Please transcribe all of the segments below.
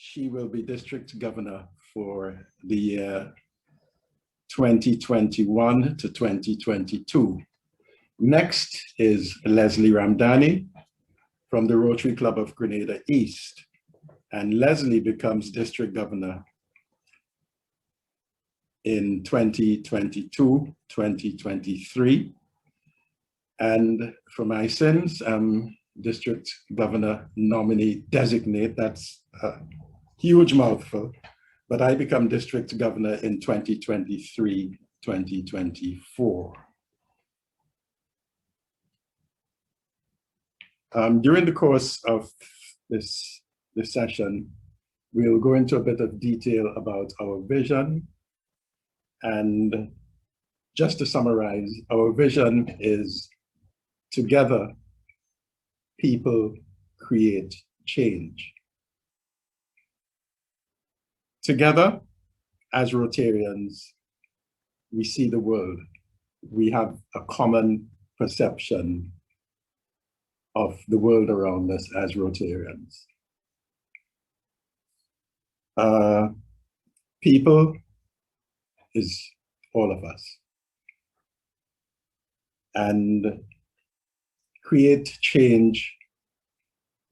she will be district governor for the year 2021 to 2022. Next is Leslie Ramdani from the Rotary Club of Grenada East. And Leslie becomes district governor in 2022, 2023. And for my sins, I'm district governor nominee designate. That's a huge mouthful, but I become district governor in 2023, 2024. During the course of this session, we'll go into a bit of detail about our vision. And just to summarize, our vision is together, people create change. Together, as Rotarians, we see the world. We have a common perception of the world around us as Rotarians. People is all of us. And create change,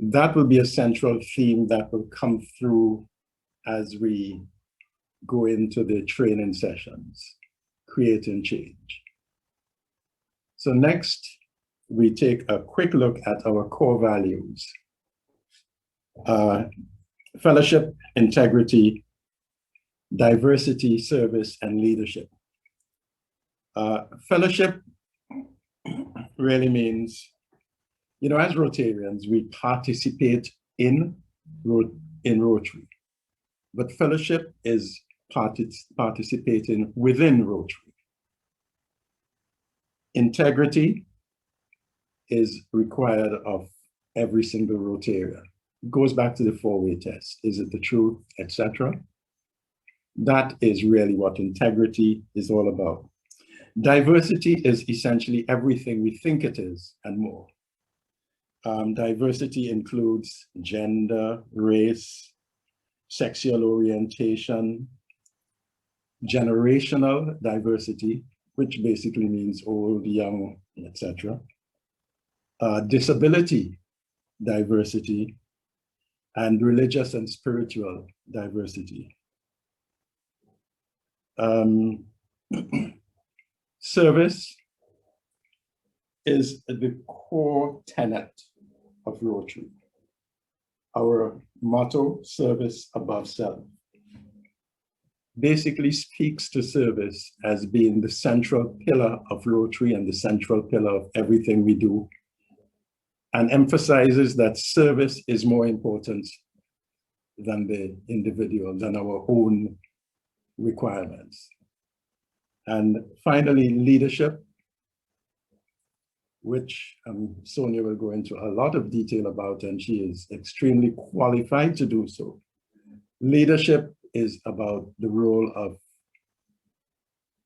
that will be a central theme that will come through as we go into the training sessions, creating change. So next, we take a quick look at our core values. Fellowship, integrity, diversity, service, and leadership. Fellowship really means, you know, as Rotarians, we participate in Rotary, but fellowship is participating within Rotary. Integrity is required of every single Rotarian. It goes back to the four-way test. Is it the truth, etc.? That is really what integrity is all about. Diversity is essentially everything we think it is and more. Diversity includes gender, race, sexual orientation, generational diversity, which basically means old, young, etc. Disability diversity, and religious and spiritual diversity. Service is the core tenet of Rotary. Our motto, service above self, basically speaks to service as being the central pillar of Rotary and the central pillar of everything we do, and emphasizes that service is more important than the individual, than our own requirements. And finally, leadership, which Sonia will go into a lot of detail about, and she is extremely qualified to do so. Leadership is about the role of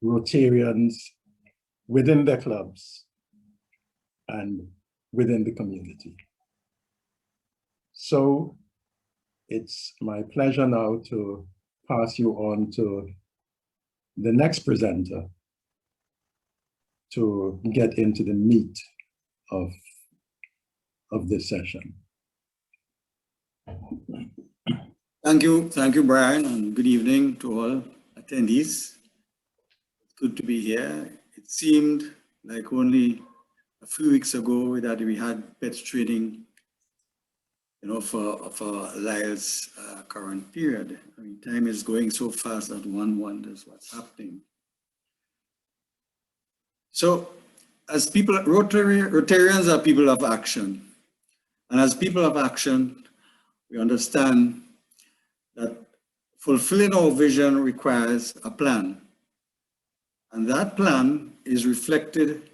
Rotarians within their clubs and within the community. So it's my pleasure now to pass you on to the next presenter to get into the meat of this session. Thank you, Brian, and good evening to all attendees. It's good to be here. It seemed like only a few weeks ago that we had PETS training, you know, for Lyle's current period. I mean, time is going so fast that one wonders what's happening. So, as people, Rotarians are people of action. And as people of action, we understand that fulfilling our vision requires a plan. And that plan is reflected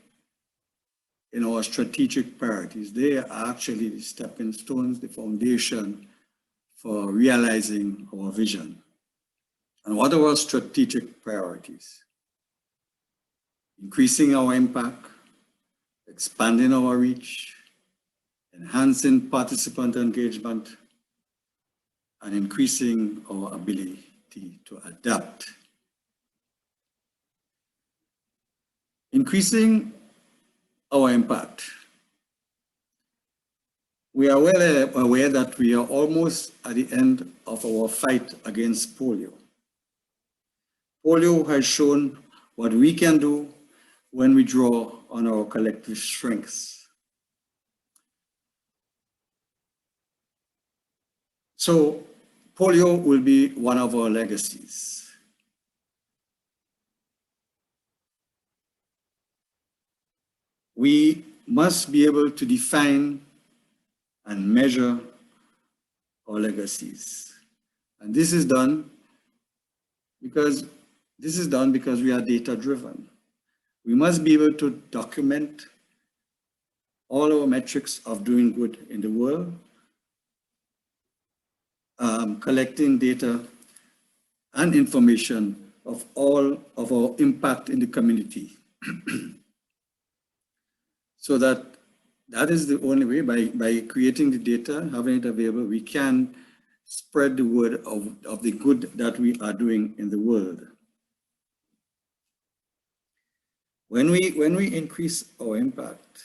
in our strategic priorities. They are actually the stepping stones, the foundation for realizing our vision. And what are our strategic priorities? Increasing our impact, expanding our reach, enhancing participant engagement, and increasing our ability to adapt. Increasing our impact. We are well aware that we are almost at the end of our fight against polio. Polio has shown what we can do when we draw on our collective strengths. So polio will be one of our legacies. We must be able to define and measure our legacies. And this is done because we are data driven. We must be able to document all our metrics of doing good in the world, collecting data and information of all of our impact in the community. So that is the only way, by creating the data, having it available, we can spread the word of the good that we are doing in the world. When we increase our impact,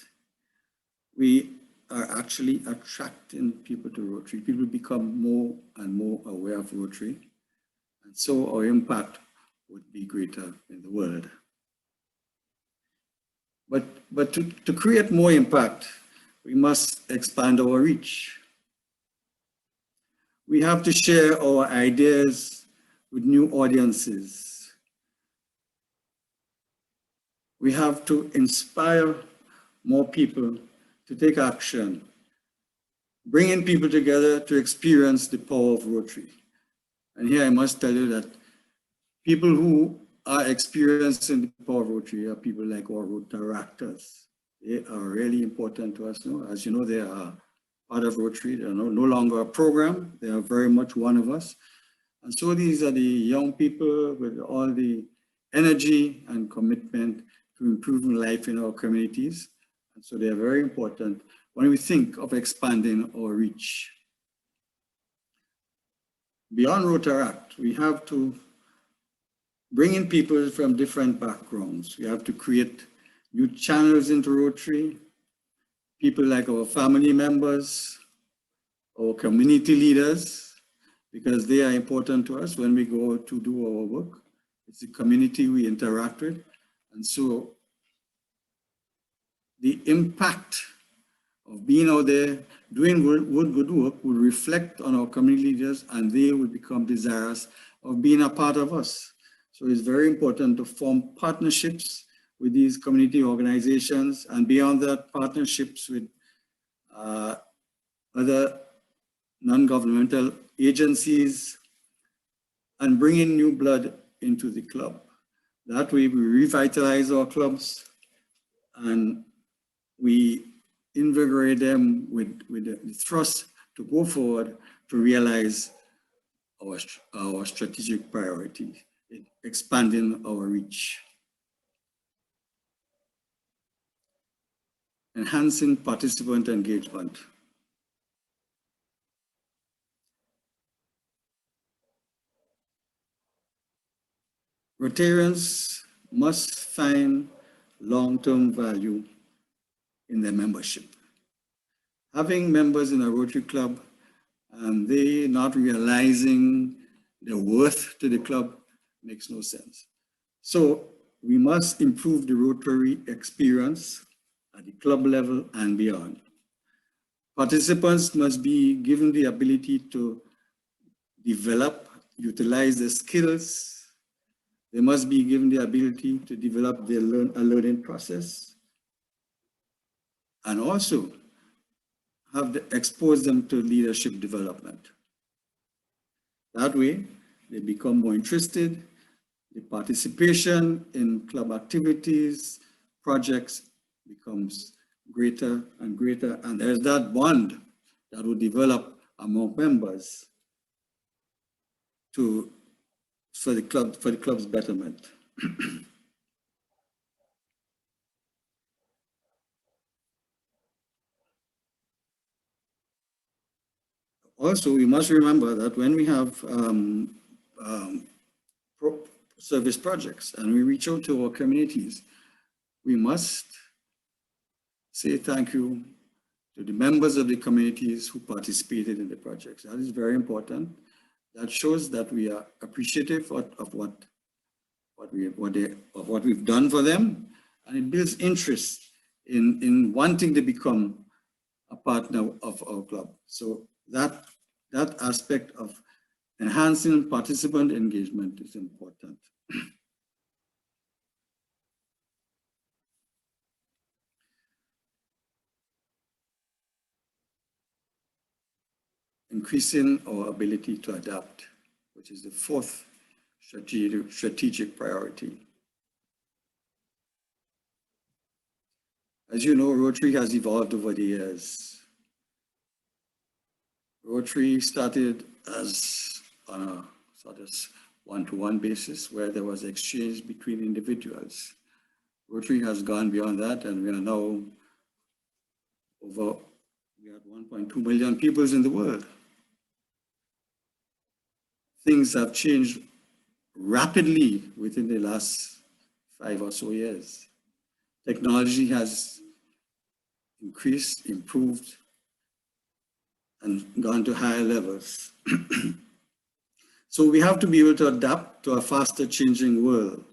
we are actually attracting people to Rotary. People become more and more aware of Rotary, and so our impact would be greater in the world. But to create more impact, we must expand our reach. We have to share our ideas with new audiences. We have to inspire more people to take action, bringing people together to experience the power of Rotary. And here I must tell you that people who are experiencing the power of Rotary are people like our Rotaractors. They are really important to us now. As you know, they are part of Rotary. They are no longer a program. They are very much one of us. And so these are the young people with all the energy and commitment to improving life in our communities. And so they are very important when we think of expanding our reach. Beyond Rotaract, we have to bring in people from different backgrounds. We have to create new channels into Rotary, people like our family members, our community leaders, because they are important to us when we go to do our work. It's the community we interact with. And so the impact of being out there, doing good work will reflect on our community leaders, and they will become desirous of being a part of us. So it's very important to form partnerships with these community organizations, and beyond that, partnerships with other non-governmental agencies, and bring in new blood into the club. That way we revitalize our clubs and we invigorate them with the thrust to go forward to realize our strategic priority, expanding our reach. Enhancing participant engagement. Rotarians must find long-term value in their membership. Having members in a Rotary club and they not realizing their worth to the club makes no sense. So we must improve the Rotary experience at the club level and beyond. Participants must be given the ability to develop, utilize their skills. They must be given the ability to develop their learning process, and also expose them to leadership development. That way, they become more interested. The participation in club activities, projects becomes greater and greater, and there's that bond that will develop among members for the club's betterment. Also, we must remember that when we have service projects and we reach out to our communities, we must say thank you to the members of the communities who participated in the projects. That is very important. That shows that we are appreciative of what we've done for them, and it builds interest in wanting to become a partner of our club. So that aspect of enhancing participant engagement is important. Increasing our ability to adapt, which is the fourth strategic priority. As you know, Rotary has evolved over the years. Rotary started as on a sort of one-to-one basis where there was exchange between individuals. Rotary has gone beyond that, and we are now we have 1.2 million people in the world. Things have changed rapidly within the last 5 or so years. Technology has increased, improved, and gone to higher levels. So we have to be able to adapt to a faster changing world.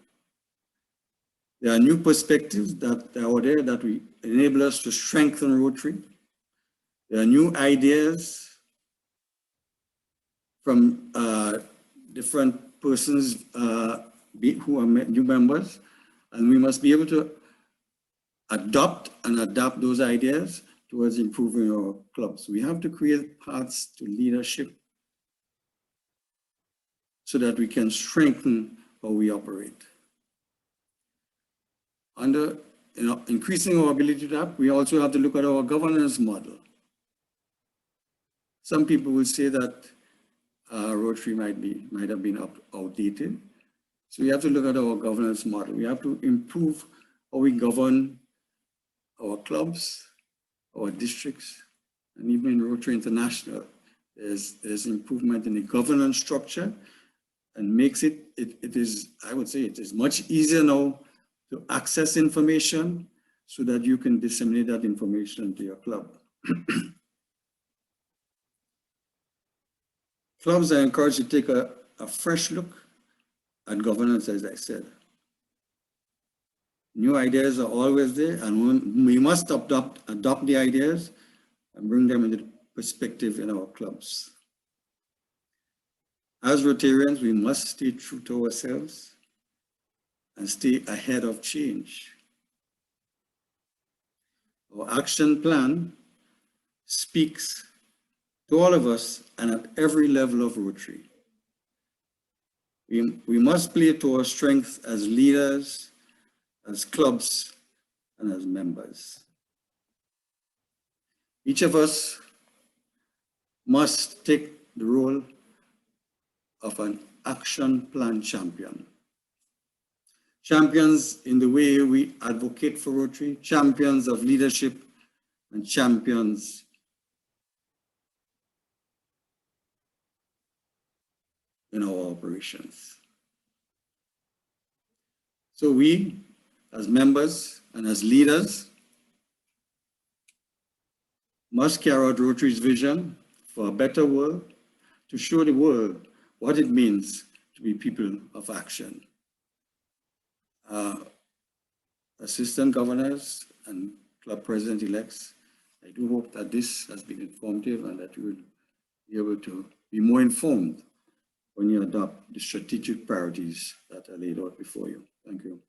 There are new perspectives that are out there that will enable us to strengthen Rotary. There are new ideas from different persons who are new members, and we must be able to adopt and adapt those ideas towards improving our clubs. We have to create paths to leadership so that we can strengthen how we operate. Under increasing our ability to adapt, we also have to look at our governance model. Some people will say that Rotary might have been outdated. So we have to look at our governance model. We have to improve how we govern our clubs, our districts, and even in Rotary International. There's improvement in the governance structure, and makes it is, I would say, it is much easier now to access information so that you can disseminate that information to your club. Clubs are encouraged to take a fresh look at governance, as I said. New ideas are always there, and we must adopt the ideas and bring them into perspective in our clubs. As Rotarians, we must stay true to ourselves and stay ahead of change. Our action plan speaks to all of us and at every level of Rotary. We must play to our strengths as leaders, as clubs, and as members. Each of us must take the role of an action plan champion. Champions in the way we advocate for Rotary, champions of leadership, and champions in our operations. So we, as members and as leaders, must carry out Rotary's vision for a better world, to show the world what it means to be people of action. Assistant governors and club president-elects, I do hope that this has been informative and that you will be able to be more informed when you adopt the strategic priorities that are laid out before you. Thank you.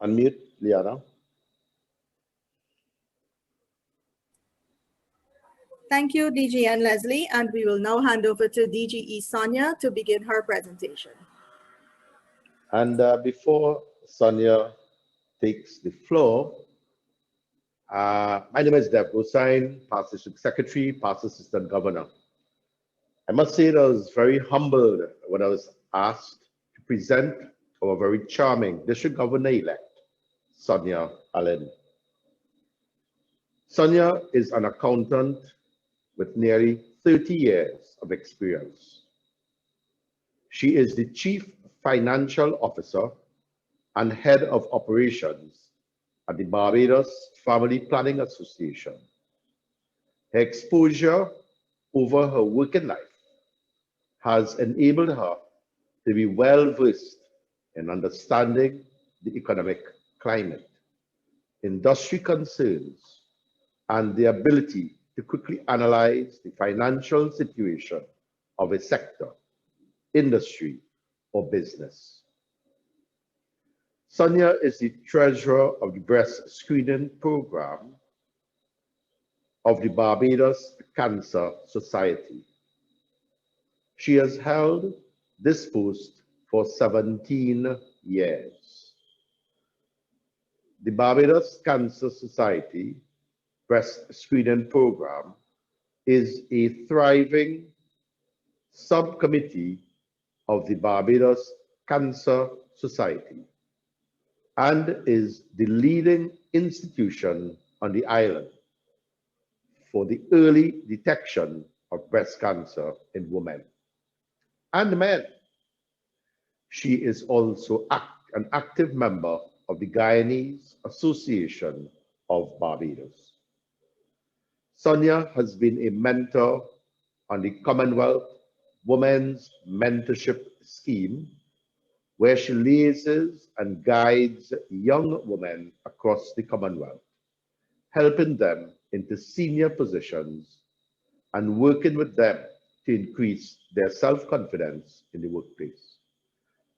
Unmute, Liana. Thank you, DG and Leslie, and we will now hand over to DGE Sonia to begin her presentation. And before Sonia takes the floor, my name is Dev Hussain, past district secretary, past assistant governor. I must say that I was very humbled when I was asked present our very charming District Governor-elect, Sonia Allen. Sonia is an accountant with nearly 30 years of experience. She is the Chief Financial Officer and Head of Operations at the Barbados Family Planning Association. Her exposure over her working life has enabled her to be well versed in understanding the economic climate, industry concerns, and the ability to quickly analyze the financial situation of a sector, industry, or business. Sonia is the treasurer of the breast screening program of the Barbados Cancer Society. She has held this post for 17 years. The Barbados Cancer Society breast screening program is a thriving subcommittee of the Barbados Cancer Society and is the leading institution on the island for the early detection of breast cancer in women and men. She is also an active member of the Guyanese Association of Barbados. Sonia has been a mentor on the Commonwealth Women's Mentorship Scheme, where she liaises and guides young women across the Commonwealth, helping them into senior positions and working with them to increase their self-confidence in the workplace,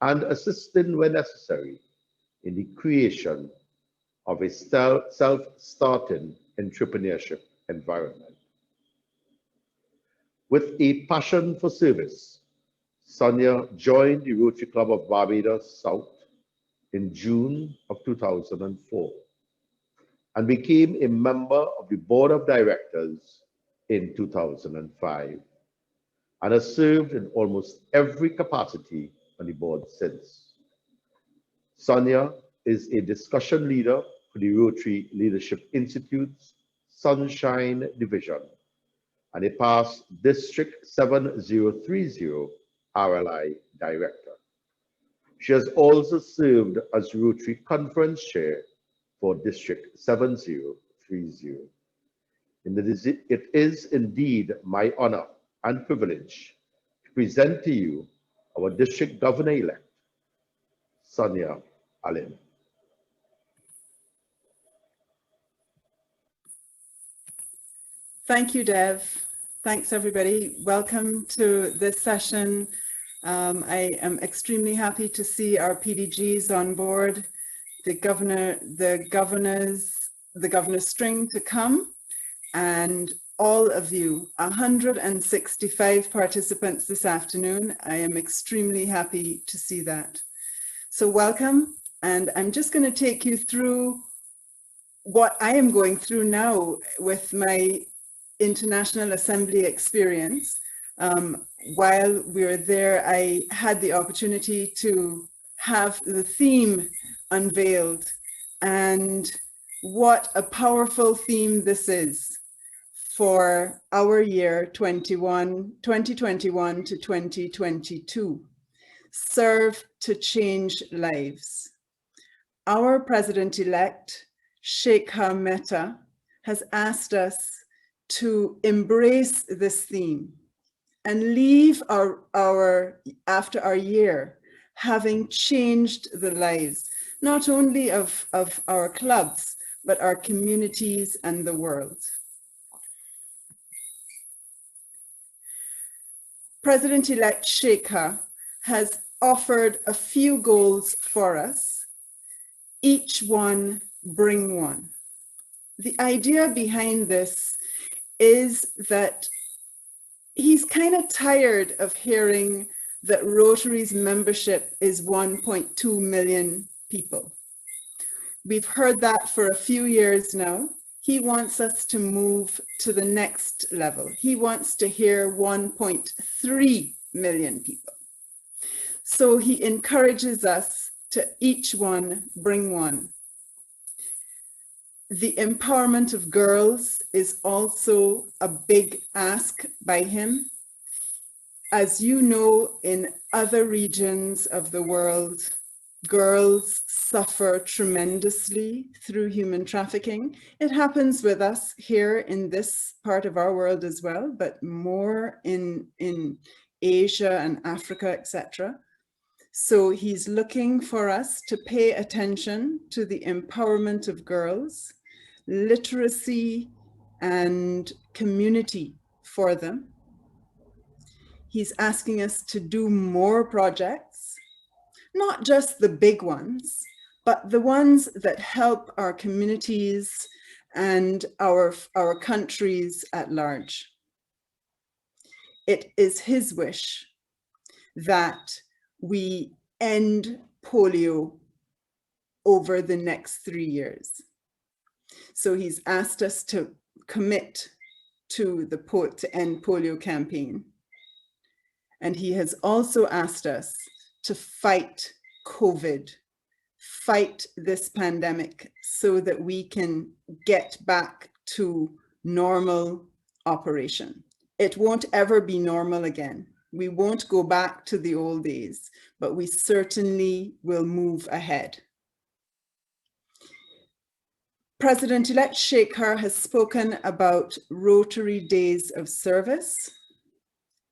and assisting where necessary in the creation of a self-starting entrepreneurship environment. With a passion for service, Sonia joined the Rotary Club of Barbados South in June of 2004 and became a member of the board of directors in 2005 and has served in almost every capacity on the board since. Sonia is a discussion leader for the Rotary Leadership Institute's Sunshine Division and a past District 7030 RLI Director. She has also served as Rotary Conference Chair for District 7030. It is indeed my honor and privilege to present to you our District Governor-elect, Sonia Allen. Thank you, Dev. Thanks, everybody. Welcome to this session. I am extremely happy to see our PDGs on board, the governor's string to come, and all of you, 165 participants this afternoon. I am extremely happy to see that. So welcome, and I'm just going to take you through what I am going through now with my International Assembly experience. While we were there, I had the opportunity to have the theme unveiled, and what a powerful theme this is for our year 2021 to 2022. Serve to change lives. Our President-elect, Sheikh Mehta, has asked us to embrace this theme and leave after our year having changed the lives, not only of our clubs, but our communities and the world. President-elect Sheikh has offered a few goals for us. Each one bring one. The idea behind this is that he's kind of tired of hearing that Rotary's membership is 1.2 million people. We've heard that for a few years now. He wants us to move to the next level. He wants to hear 1.3 million people. So he encourages us to each one bring one. The empowerment of girls is also a big ask by him. As you know, in other regions of the world, girls suffer tremendously through human trafficking. It happens with us here in this part of our world as well, but more in Asia and Africa, etc. So he's looking for us to pay attention to the empowerment of girls, literacy and community for them. He's asking us to do more projects, not just the big ones, but the ones that help our communities and our countries at large. It is his wish that we end polio over the next 3 years. So he's asked us to commit to the to End Polio campaign. And he has also asked us to fight COVID, fight this pandemic so that we can get back to normal operation. It won't ever be normal again. We won't go back to the old days, but we certainly will move ahead. President-elect Shekhar has spoken about Rotary Days of Service,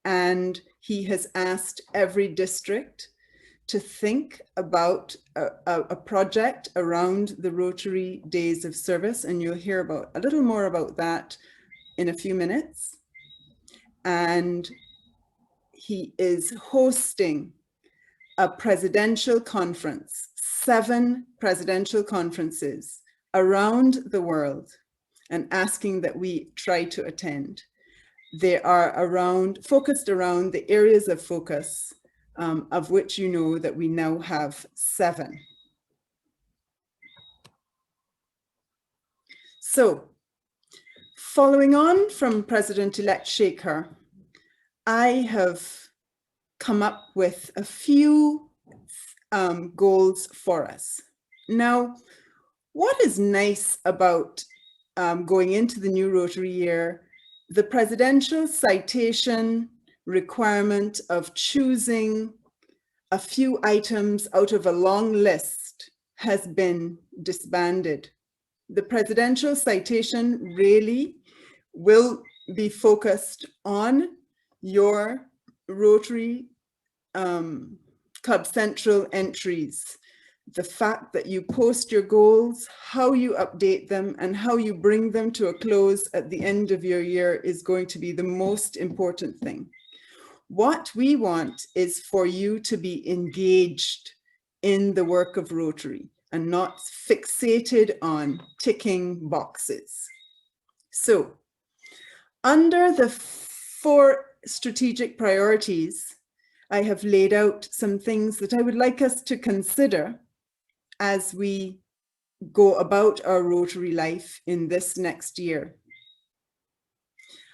and he has asked every district to think about a project around the Rotary Days of Service, and you'll hear about a little more about that in a few minutes. And he is hosting a presidential conference, 7 presidential conferences around the world, and asking that we try to attend. They are focused around the areas of focus, of which you know that we now have 7. So, following on from President-elect Shekhar, I have come up with a few goals for us. Now, what is nice about going into the new Rotary year, the presidential citation requirement of choosing a few items out of a long list has been disbanded. The presidential citation really will be focused on your Rotary Club Central entries. The fact that you post your goals, how you update them, and how you bring them to a close at the end of your year is going to be the most important thing. What we want is for you to be engaged in the work of Rotary and not fixated on ticking boxes. So, under the 4 strategic priorities, I have laid out some things that I would like us to consider as we go about our Rotary life in this next year.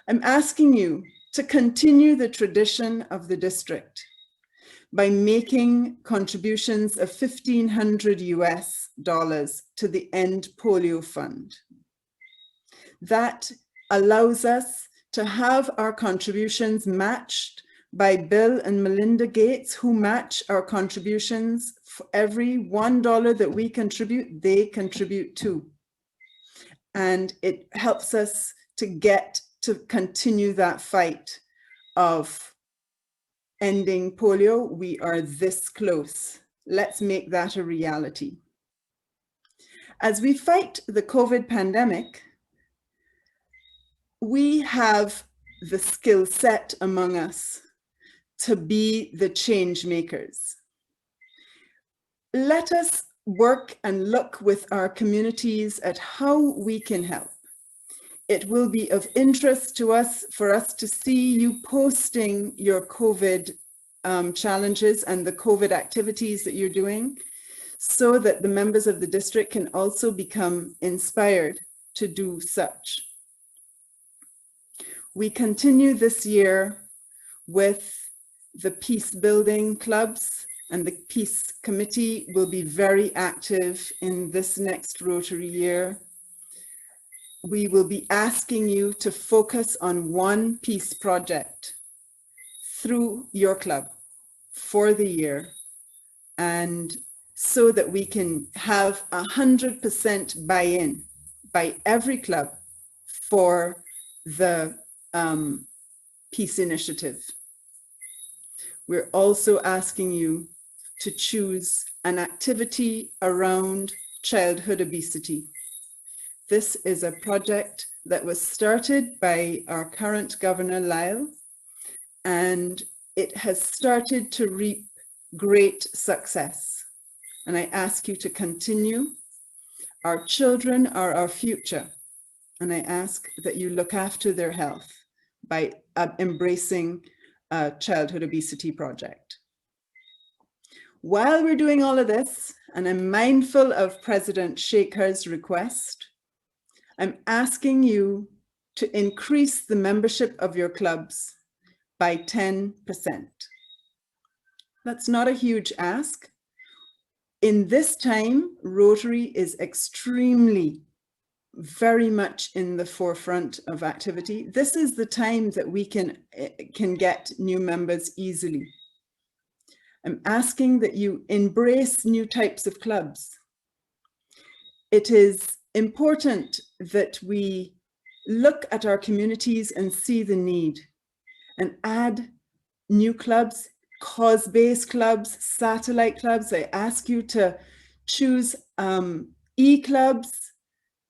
I'm asking you to continue the tradition of the district by making contributions of $1,500 to the End Polio Fund. That allows us to have our contributions matched by Bill and Melinda Gates, who match our contributions. For every $1 that we contribute, they contribute too. And it helps us to continue that fight of ending polio. We are this close. Let's make that a reality. As we fight the COVID pandemic, we have the skill set among us to be the change makers. Let us work and look with our communities at how we can help. It will be of interest to us for us to see you posting your COVID challenges and the COVID activities that you're doing, so that the members of the district can also become inspired to do such. We continue this year with the peace building clubs and the Peace Committee will be very active in this next Rotary year. We will be asking you to focus on one peace project through your club for the year, and so that we can have 100% buy-in by every club for the peace initiative. We're also asking you to choose an activity around childhood obesity. This is a project that was started by our current Governor Lyle, and it has started to reap great success. And I ask you to continue. Our children are our future, and I ask that you look after their health by embracing a childhood obesity project. While we're doing all of this, and I'm mindful of President Shekhar's request, I'm asking you to increase the membership of your clubs by 10%. That's not a huge ask. In this time, Rotary is extremely, very much in the forefront of activity. This is the time that we can get new members easily. I'm asking that you embrace new types of clubs. It is important that we look at our communities and see the need and add new clubs, cause-based clubs, satellite clubs. I ask you to choose e-clubs.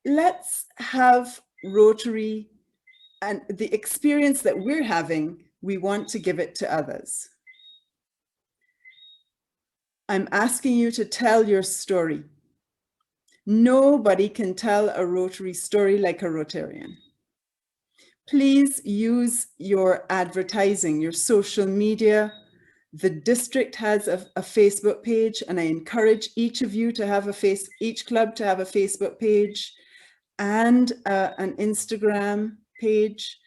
Let's have Rotary, and the experience that we're having, we want to give it to others. I'm asking you to tell your story. Nobody can tell a Rotary story like a Rotarian. Please use your advertising, your social media. The district has a Facebook page, and I encourage each of you to have each club to have a Facebook page and an Instagram page,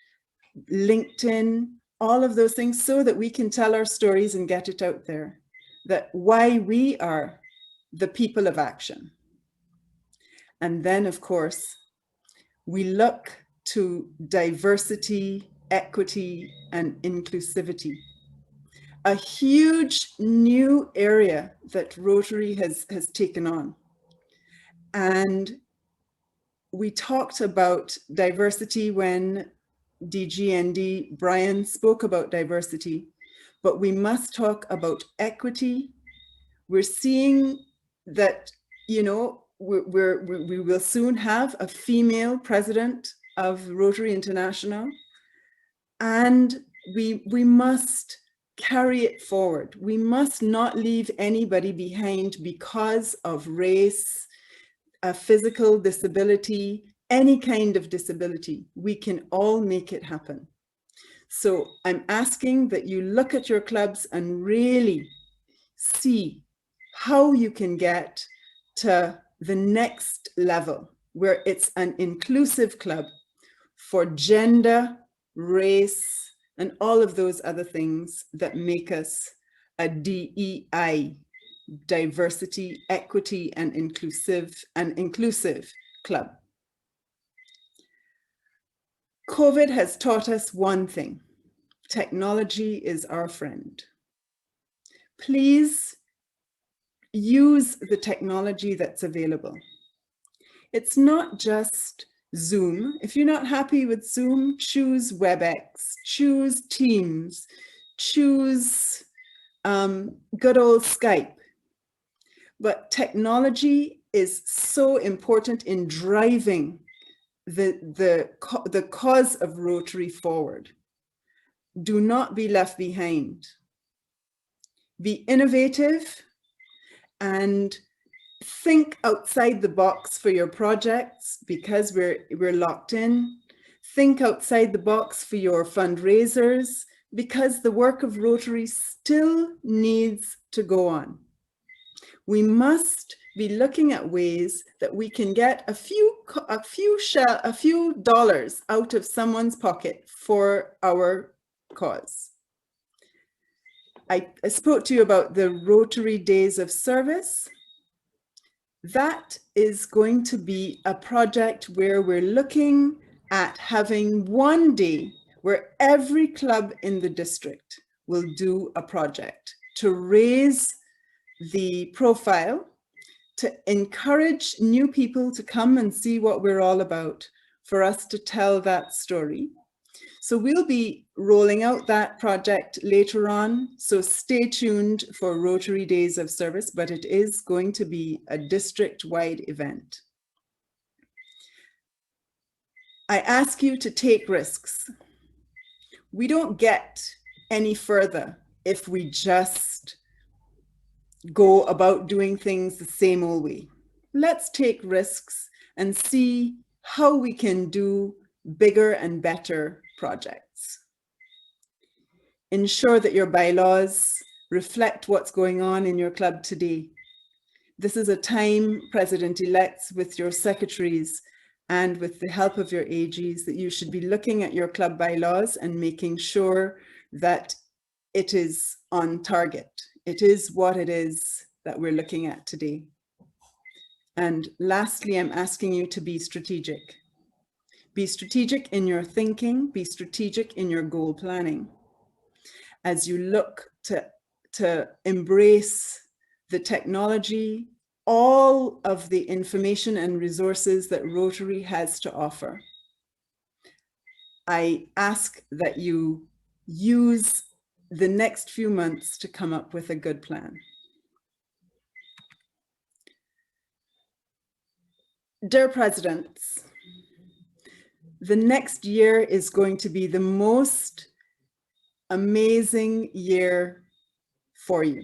LinkedIn, all of those things, so that we can tell our stories and get it out there, that why we are the people of action. And then, of course, we look to diversity, equity, and inclusivity. A huge new area that Rotary has taken on. And we talked about diversity when DGND Brian spoke about diversity, but we must talk about equity. We're seeing that, you know, we will soon have a female president of Rotary International, and we must carry it forward. We must not leave anybody behind because of race, a physical disability, any kind of disability. We can all make it happen. So I'm asking that you look at your clubs and really see how you can get to the next level, where it's an inclusive club for gender, race, and all of those other things that make us a DEI, diversity, equity, and inclusive club. COVID has taught us one thing: technology is our friend. Please use the technology that's available. It's not just Zoom. If you're not happy with Zoom, choose WebEx, choose Teams, choose good old Skype. But technology is so important in driving the cause of Rotary forward. Do not be left behind. Be innovative and think outside the box for your projects, because we're locked in. Think outside the box for your fundraisers, because the work of Rotary still needs to go on. We must be looking at ways that we can get a few dollars out of someone's pocket for our cause. I spoke to you about the Rotary Days of Service. That is going to be a project where we're looking at having one day where every club in the district will do a project to raise the profile, to encourage new people to come and see what we're all about, for us to tell that story. So we'll be rolling out that project later on. So stay tuned for Rotary Days of Service, but it is going to be a district-wide event. I ask you to take risks. We don't get any further if we just go about doing things the same old way. Let's take risks and see how we can do bigger and better projects. Ensure that your bylaws reflect what's going on in your club today. This is a time, President-elects, with your secretaries and with the help of your AGs, that you should be looking at your club bylaws and making sure that it is on target. It is what it is that we're looking at today. And lastly, I'm asking you to be strategic. Be strategic in your thinking, be strategic in your goal planning. As you look to embrace the technology, all of the information and resources that Rotary has to offer, I ask that you use the next few months to come up with a good plan. Dear Presidents, the next year is going to be the most amazing year for you,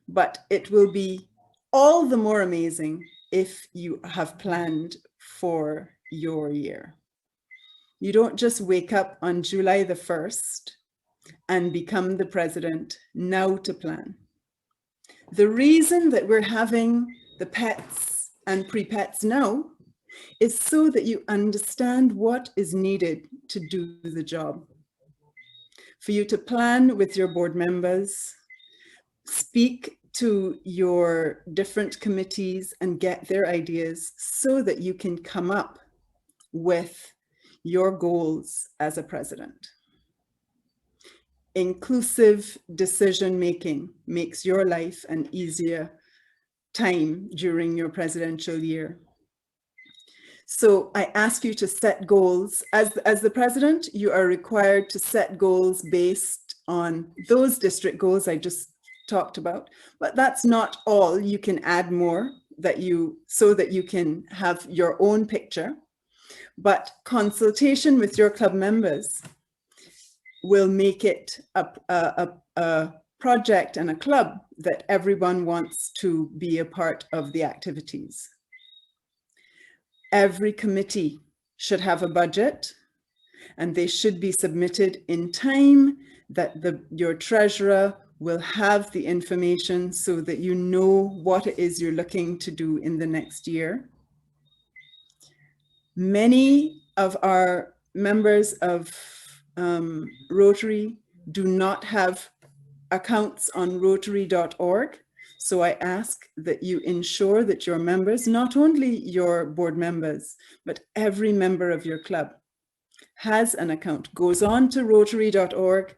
but it will be all the more amazing if you have planned for your year. You don't just wake up on July the 1st and become the president now to plan. The reason that we're having the pets and pre-pets now is so that you understand what is needed to do the job. For you to plan with your board members, speak to your different committees and get their ideas so that you can come up with your goals as a president. Inclusive decision-making makes your life an easier time during your presidential year. So I ask you to set goals. As the president, you are required to set goals based on those district goals I just talked about, but that's not all. You can add more so that you can have your own picture. But consultation with your club members will make it a project and a club that everyone wants to be a part of the activities. Every committee should have a budget, and they should be submitted in time that your treasurer will have the information so that you know what it is you're looking to do in the next year. Many of our members of Rotary do not have accounts on rotary.org. So I ask that you ensure that your members, not only your board members, but every member of your club has an account, goes on to rotary.org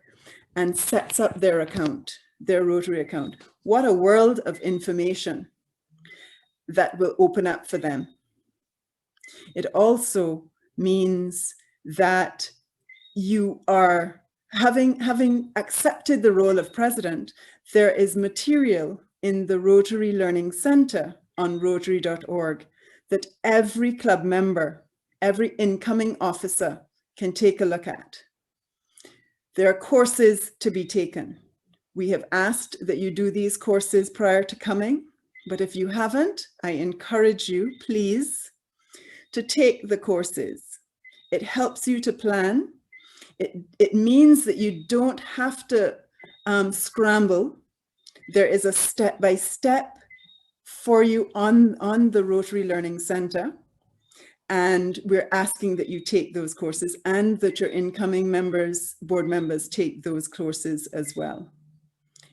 and sets up their account, their Rotary account. What a world of information that will open up for them. It also means that you are having accepted the role of president, there is material in the Rotary Learning Center on rotary.org that every club member, every incoming officer can take a look at. There are courses to be taken. We have asked that you do these courses prior to coming, but if you haven't, I encourage you, please, to take the courses. It helps you to plan. It means that you don't have to scramble. There is a step-by-step for you on the Rotary Learning Center. And we're asking that you take those courses and that your incoming members, board members, take those courses as well.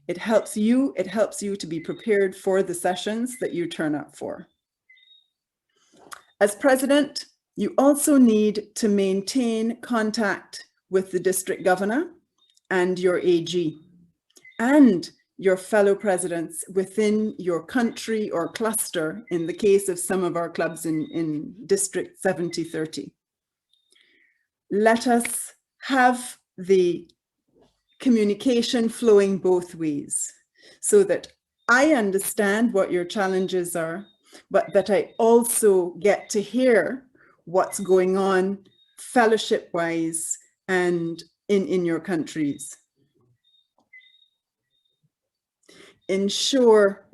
It helps you to be prepared for the sessions that you turn up for. As president, you also need to maintain contact with the district governor and your AG and your fellow presidents within your country or cluster in the case of some of our clubs in District 7030. Let us have the communication flowing both ways so that I understand what your challenges are, but that I also get to hear what's going on fellowship-wise and in your countries. Ensure,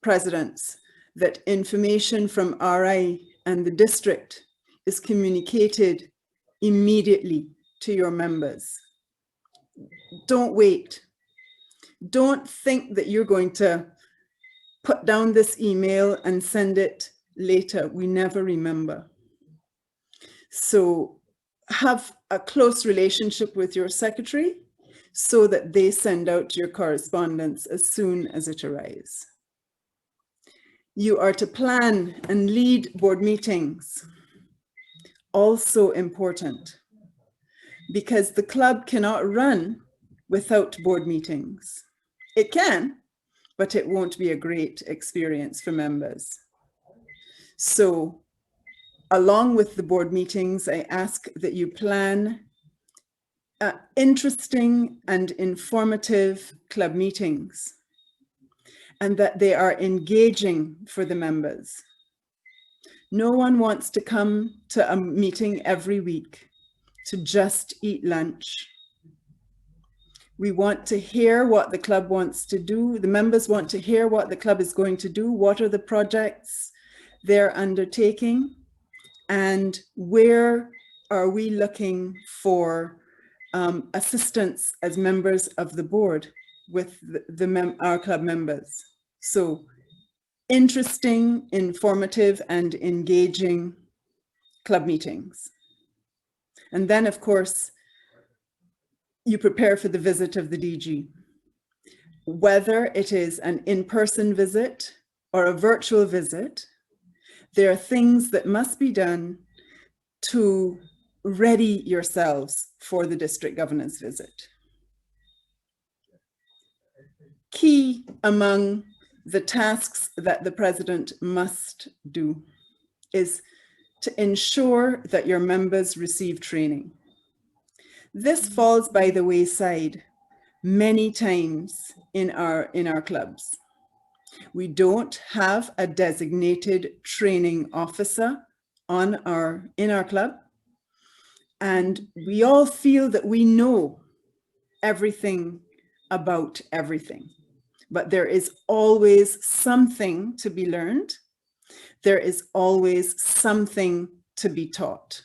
presidents, that information from RI and the district is communicated immediately to your members. Don't wait. Don't think that you're going to put down this email and send it later. We never remember. So have a close relationship with your secretary so that they send out your correspondence as soon as it arrives. You are to plan and lead board meetings. Also important, because the club cannot run without board meetings. It can, but it won't be a great experience for members. So along with the board meetings, I ask that you plan interesting and informative club meetings and that they are engaging for the members. No one wants to come to a meeting every week to just eat lunch. We want to hear what the club wants to do. The members want to hear what the club is going to do. What are the projects they're undertaking? And where are we looking for assistance as members of the board with our club members? So interesting, informative, and engaging club meetings. And then, of course, you prepare for the visit of the DG. Whether it is an in-person visit or a virtual visit, there are things that must be done to ready yourselves for the district governor's visit. Key among the tasks that the president must do is to ensure that your members receive training. This falls by the wayside many times in our clubs. We don't have a designated training officer in our club, and we all feel that we know everything about everything. But there is always something to be learned. There is always something to be taught.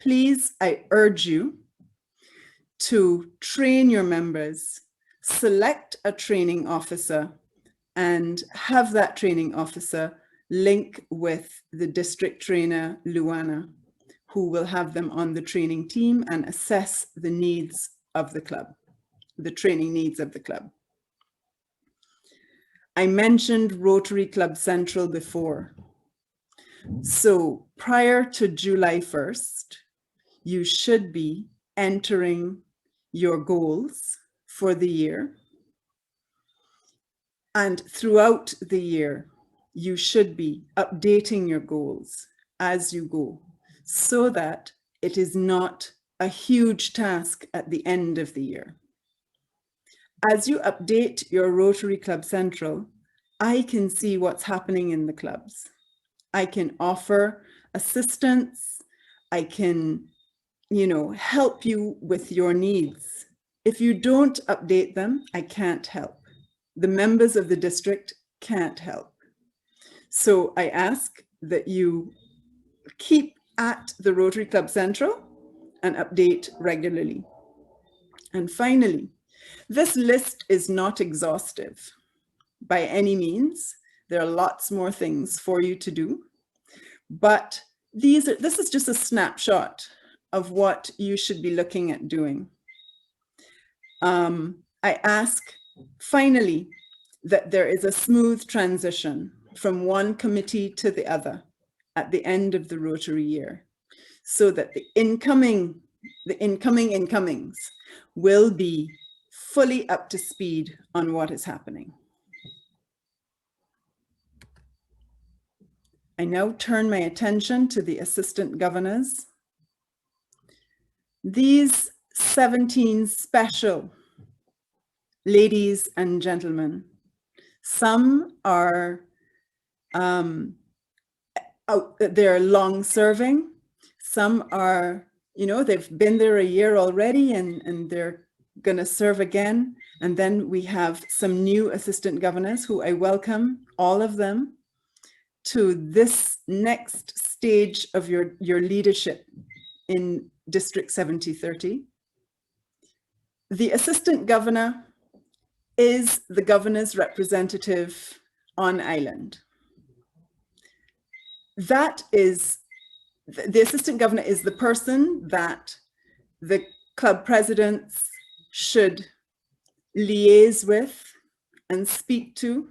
Please, I urge you to train your members, select a training officer, and have that training officer link with the district trainer, Luana, who will have them on the training team and assess the needs of the club, the training needs of the club. I mentioned Rotary Club Central before. So prior to July 1st, you should be entering your goals for the year. And throughout the year, you should be updating your goals as you go so that it is not a huge task at the end of the year. As you update your Rotary Club Central, I can see what's happening in the clubs. I can offer assistance. I can, help you with your needs. If you don't update them, I can't help. The members of the district can't help. So I ask that you keep at the Rotary Club Central and update regularly. And finally, this list is not exhaustive by any means. There are lots more things for you to do, but this is just a snapshot of what you should be looking at doing. I ask Finally, that there is a smooth transition from one committee to the other at the end of the Rotary year, so that the incoming incomings will be fully up to speed on what is happening. I now turn my attention to the assistant governors. These 17 special ladies and gentlemen, some are they're long serving, some are, they've been there a year already and they're going to serve again. And then we have some new assistant governors who I welcome all of them to this next stage of your leadership in District 7030. The assistant governor is the governor's representative on island. That is, the assistant governor is the person that the club presidents should liaise with and speak to,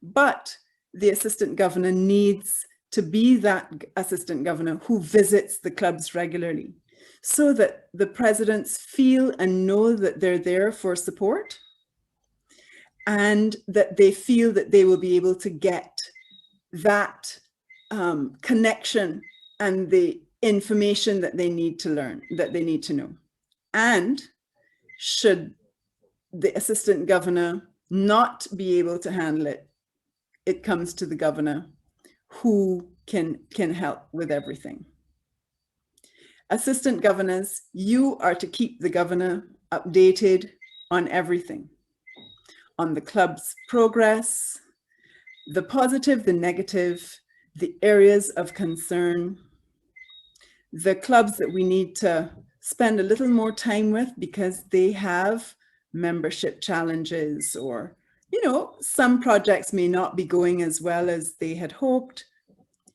but the assistant governor needs to be that assistant governor who visits the clubs regularly, so that the presidents feel and know that they're there for support, and that they feel that they will be able to get that connection and the information that they need to learn, that they need to know. And should the assistant governor not be able to handle it, it comes to the governor, who can help with everything. Assistant governors, you are to keep the governor updated on everything, on the club's progress, the positive, the negative, the areas of concern, the clubs that we need to spend a little more time with because they have membership challenges, or some projects may not be going as well as they had hoped.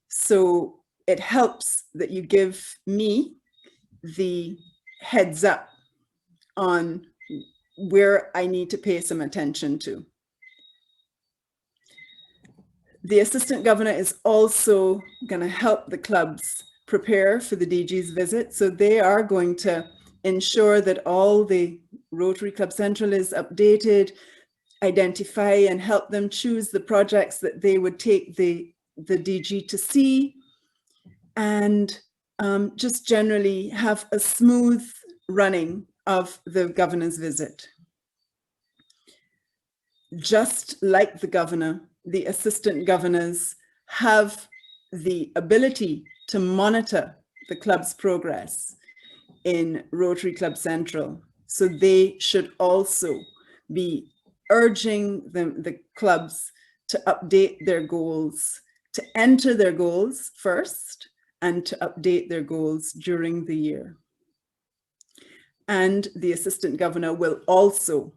So it helps that you give me the heads up on where I need to pay some attention to. The assistant governor is also going to help the clubs prepare for the DG's visit. So they are going to ensure that all the Rotary Club Central is updated, identify and help them choose the projects that they would take the DG to see, and just generally have a smooth running of the governor's visit. Just like the governor, the assistant governors have the ability to monitor the club's progress in Rotary Club Central. So they should also be urging the clubs to update their goals, to enter their goals first, and to update their goals during the year. And the assistant governor will also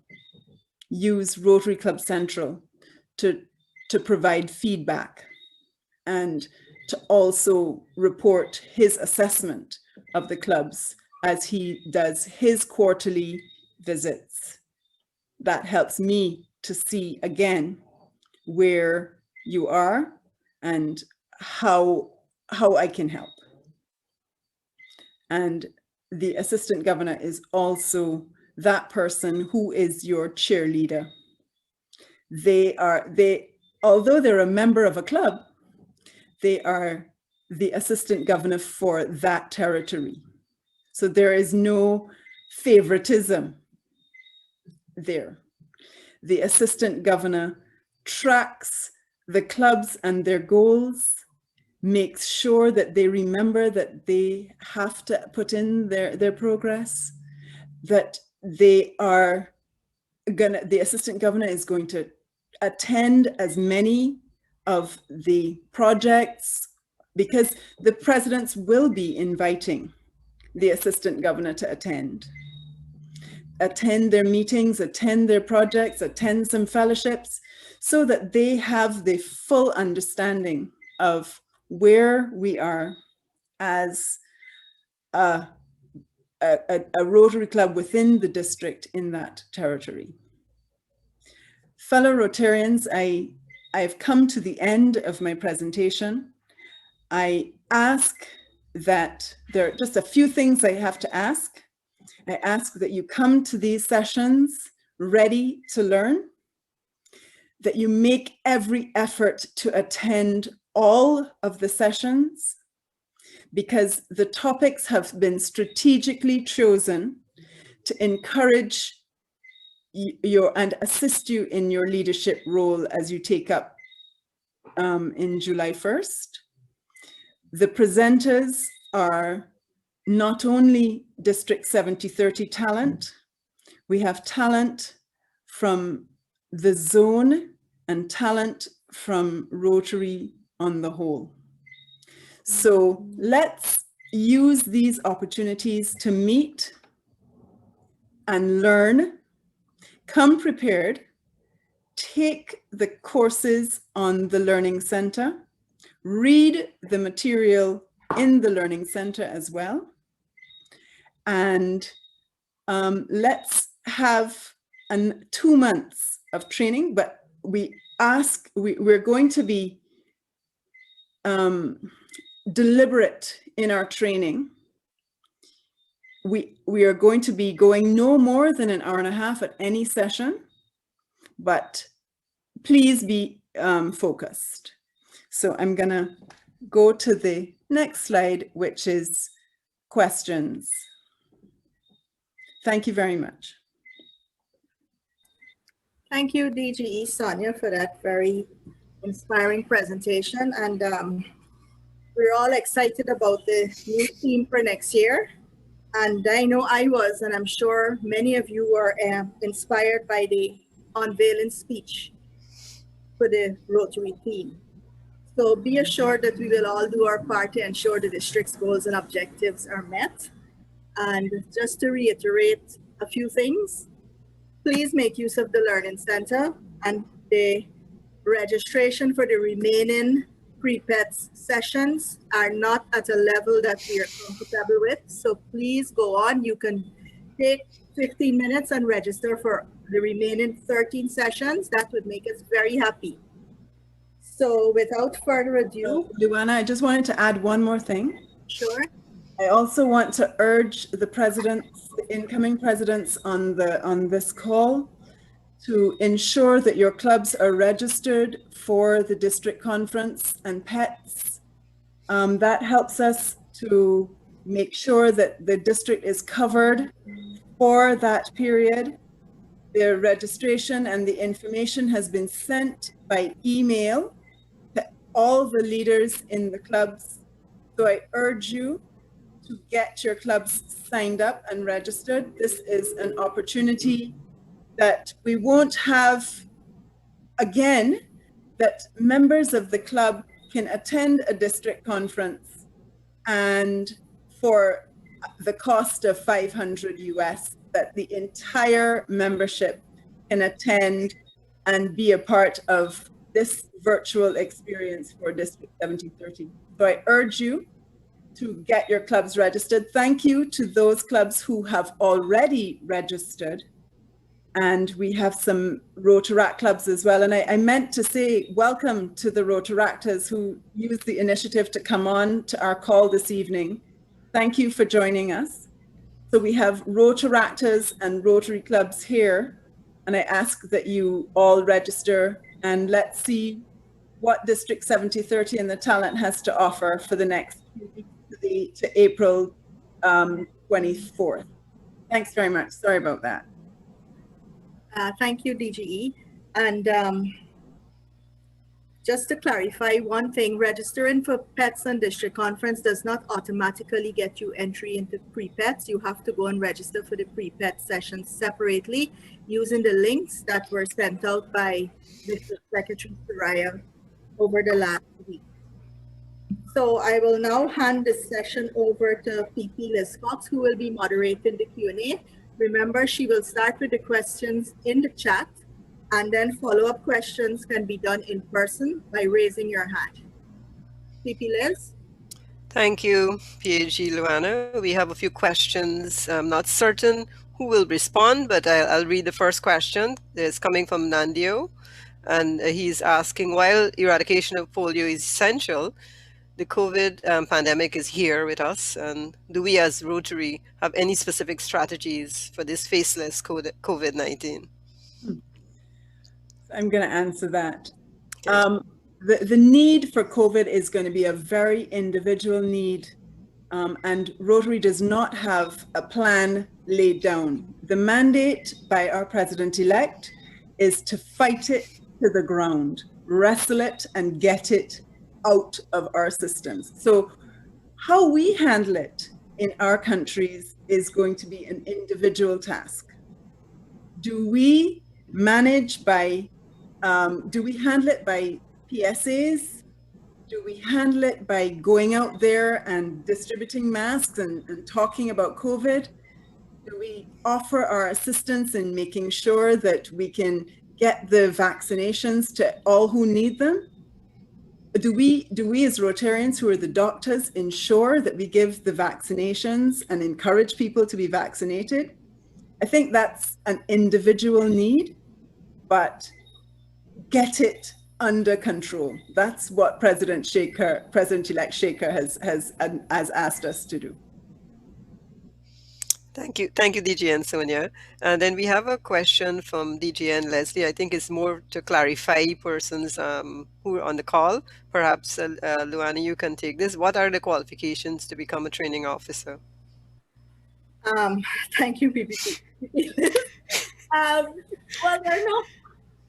use Rotary Club Central to provide feedback and to also report his assessment of the clubs as he does his quarterly visits. That helps me to see again where you are and how I can help. And the assistant governor is also that person who is your cheerleader. Although they're a member of a club, they are the assistant governor for that territory. So there is no favoritism there. The assistant governor tracks the clubs and their goals, makes sure that they remember that they have to put in their progress, that the assistant governor is going to attend as many of the projects, because the presidents will be inviting the assistant governor to attend their meetings, attend their projects, attend some fellowships, so that they have the full understanding of where we are as a Rotary Club within the district in that territory. Fellow Rotarians, I've come to the end of my presentation. I ask that there are just a few things I have to ask. I ask that you come to these sessions ready to learn, that you make every effort to attend all of the sessions, because the topics have been strategically chosen to encourage and assist you in your leadership role as you take up in July 1st. The presenters are not only District 7030 talent, we have talent from the zone and talent from Rotary on the whole. So let's use these opportunities to meet and learn. Come prepared, take the courses on the Learning Center, read the material in the Learning Center as well, and let's have 2 months of training, but we're going to be deliberate in our training. We are going to be going no more than an hour and a half at any session, but please be focused. So I'm gonna go to the next slide, which is questions. Thank you very much. Thank you, DGE Sonia, for that very inspiring presentation. And we're all excited about the new theme for next year. And I know I was, and I'm sure many of you were inspired by the unveiling speech for the Rotary theme. So be assured that we will all do our part to ensure the district's goals and objectives are met. And just to reiterate a few things, please make use of the Learning Center, and the registration for the remaining pre-PETS sessions are not at a level that we are comfortable with. So please go on. You can take 15 minutes and register for the remaining 13 sessions. That would make us very happy. So without further ado. Luana, I just wanted to add one more thing. Sure. I also want to urge the presidents, the incoming presidents on this call, to ensure that your clubs are registered for the district conference and PETS. That helps us to make sure that the district is covered for that period. The registration and the information has been sent by email to all the leaders in the clubs. So I urge you to get your clubs signed up and registered. This is an opportunity that we won't have again, that members of the club can attend a district conference and for the cost of $500 US, that the entire membership can attend and be a part of this virtual experience for District 7030. So I urge you to get your clubs registered. Thank you to those clubs who have already registered. And we have some Rotaract clubs as well. And I meant to say welcome to the Rotaractors who used the initiative to come on to our call this evening. Thank you for joining us. So we have Rotaractors and Rotary clubs here. And I ask that you all register, and let's see what District 7030 and the talent has to offer for the next few weeks to April 24th. Thanks very much. Sorry about that. Thank you, DGE. And just to clarify one thing, registering for PETS and district conference does not automatically get you entry into pre-PETS. You have to go and register for the pre-PETS sessions separately using the links that were sent out by Mr. Secretary Soraya over the last week. So I will now hand this session over to PP Liz Fox, who will be moderating the Q&A. Remember, she will start with the questions in the chat, and then follow-up questions can be done in person by raising your hand. PP Liz? Thank you, PhD Luana. We have a few questions. I'm not certain who will respond, but I'll read the first question. It's coming from Nandio, and he's asking, while eradication of polio is essential, the COVID pandemic is here with us, and do we as Rotary have any specific strategies for this faceless COVID-19? I'm going to answer that. Okay. The need for COVID is going to be a very individual need, and Rotary does not have a plan laid down. The mandate by our president-elect is to fight it to the ground, wrestle it and get it out of our systems. So how we handle it in our countries is going to be an individual task. Do we manage by, do we handle it by PSAs? Do we handle it by going out there and distributing masks and talking about COVID? Do we offer our assistance in making sure that we can get the vaccinations to all who need them? Do we as Rotarians, who are the doctors, ensure that we give the vaccinations and encourage people to be vaccinated? I think that's an individual need, but get it under control. That's what President-elect Shaker has asked us to do. Thank you, DG and Sonia. And then we have a question from DG and Leslie. I think it's more to clarify persons who are on the call. Perhaps, Luana, you can take this. What are the qualifications to become a training officer? Thank you, PPP.